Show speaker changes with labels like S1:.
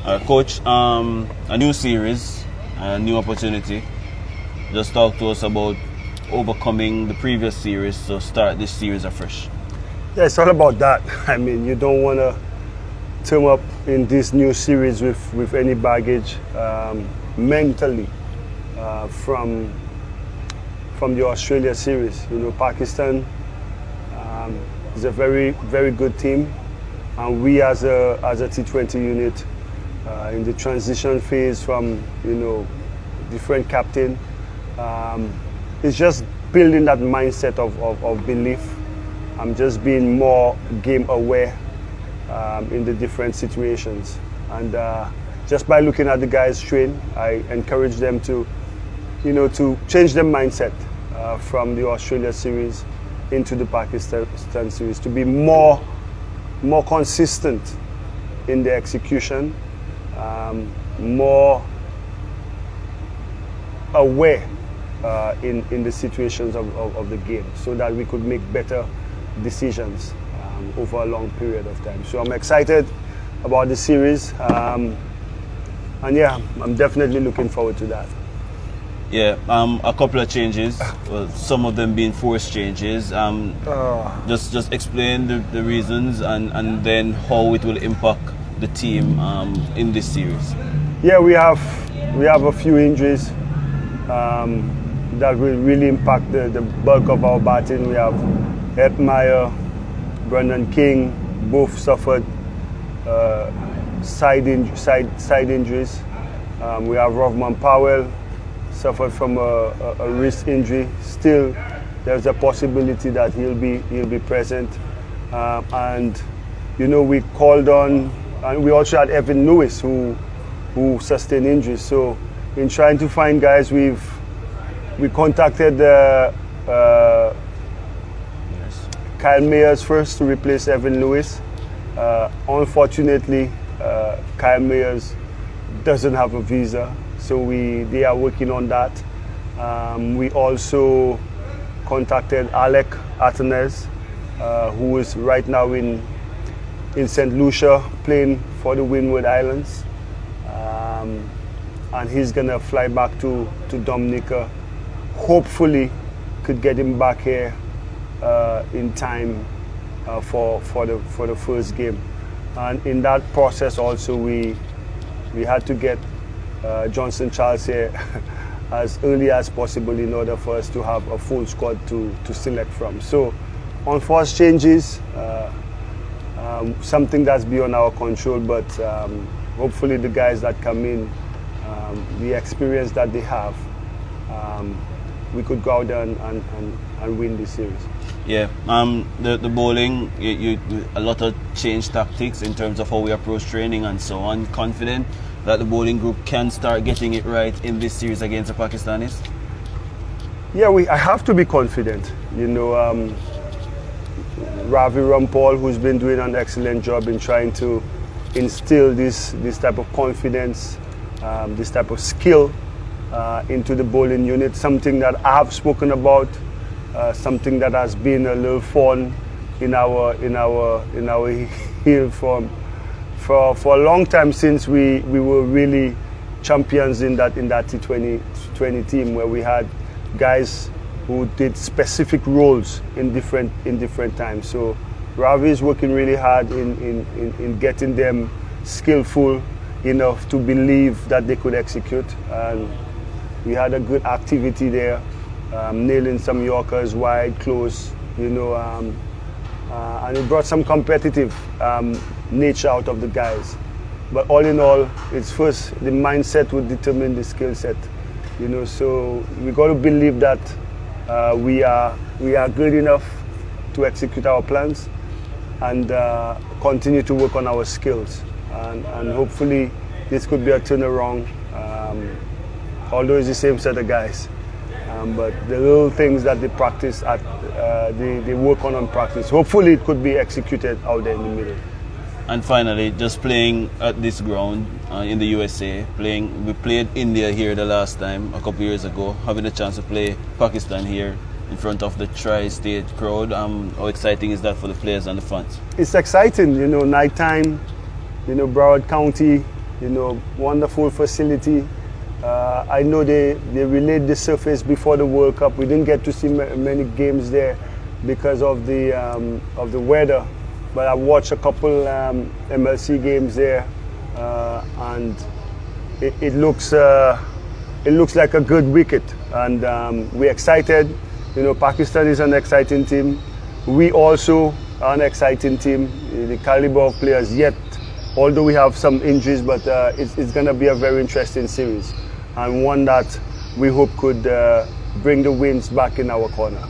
S1: Coach, a new series, a new opportunity. Just talk to us about overcoming the previous series to start this series afresh.
S2: Yeah, it's all about that. I mean, you don't want to turn up in this new series with any baggage mentally from the Australia series. You know, Pakistan is a very, very good team, and we as a T20 unit in the transition phase from, you know, different captain. It's just building that mindset of belief. I'm just being more game aware in the different situations, and just by looking at the guys train, I encourage them to, you know, to change their mindset from the Australia series into the Pakistan series, to be more consistent in the execution, more aware in the situations of the game, so that we could make better decisions over a long period of time. So I'm excited about the series, and yeah, I'm definitely looking forward to that.
S1: Yeah, a couple of changes, well, some of them being forced changes. Just explain the reasons and then how it will impact the team in this series.
S2: Yeah, we have a few injuries that will really impact the bulk of our batting. We have Ed Meyer, Brendan King, both suffered side injuries. We have Rovman Powell, suffered from a wrist injury. Still, there's a possibility that he'll be present. And you know, we called on, and we also had Evan Lewis who sustained injuries. So in trying to find guys, we contacted Kyle Mayers first to replace Evan Lewis. Unfortunately, Kyle Mayers doesn't have a visa, so they are working on that. We also contacted Alec Atenes, who is right now in St. Lucia playing for the Windward Islands, and he's gonna fly back to Dominica. Hopefully, could get him back here in time for the first game. And in that process also, we had to get Johnson Charles here as early as possible in order for us to have a full squad to select from. So unforced changes, something that's beyond our control, but hopefully the guys that come in, the experience that they have, we could go out there and win this series.
S1: Yeah, the bowling, a lot of change tactics in terms of how we approach training and so on. Confident that the bowling group can start getting it right in this series against the Pakistanis?
S2: Yeah, I have to be confident. You know, Ravi Rampal, who's been doing an excellent job in trying to instill this type of confidence, this type of skill into the bowling unit, something that I have spoken about, something that has been a little fun in our heel for a long time, since we were really champions in that T20 team, where we had guys who did specific roles in different times. So Ravi is working really hard in getting them skillful enough to believe that they could execute, and we had a good activity there, nailing some Yorkers wide, close, you know, and it brought some competitive nature out of the guys. But all in all, it's first the mindset would determine the skill set, you know. So we got to believe that we are good enough to execute our plans, and continue to work on our skills, and hopefully this could be a turnaround. Although it's the same set of guys, but the little things that they practice they work on practice, hopefully it could be executed out there in the middle.
S1: And finally, just playing at this ground in the USA, we played India here the last time, a couple years ago, having the chance to play Pakistan here in front of the tri-state crowd. How exciting is that for the players and the fans?
S2: It's exciting, you know, nighttime, you know, Broward County, You know, wonderful facility. I know they relayed the surface before the World Cup. We didn't get to see many games there because of the weather, but I watched a couple MLC games there, and it looks like a good wicket, and we're excited. You know, Pakistan is an exciting team. We also are an exciting team. The caliber of players yet, although we have some injuries, but it's going to be a very interesting series, and one that we hope could bring the wins back in our corner.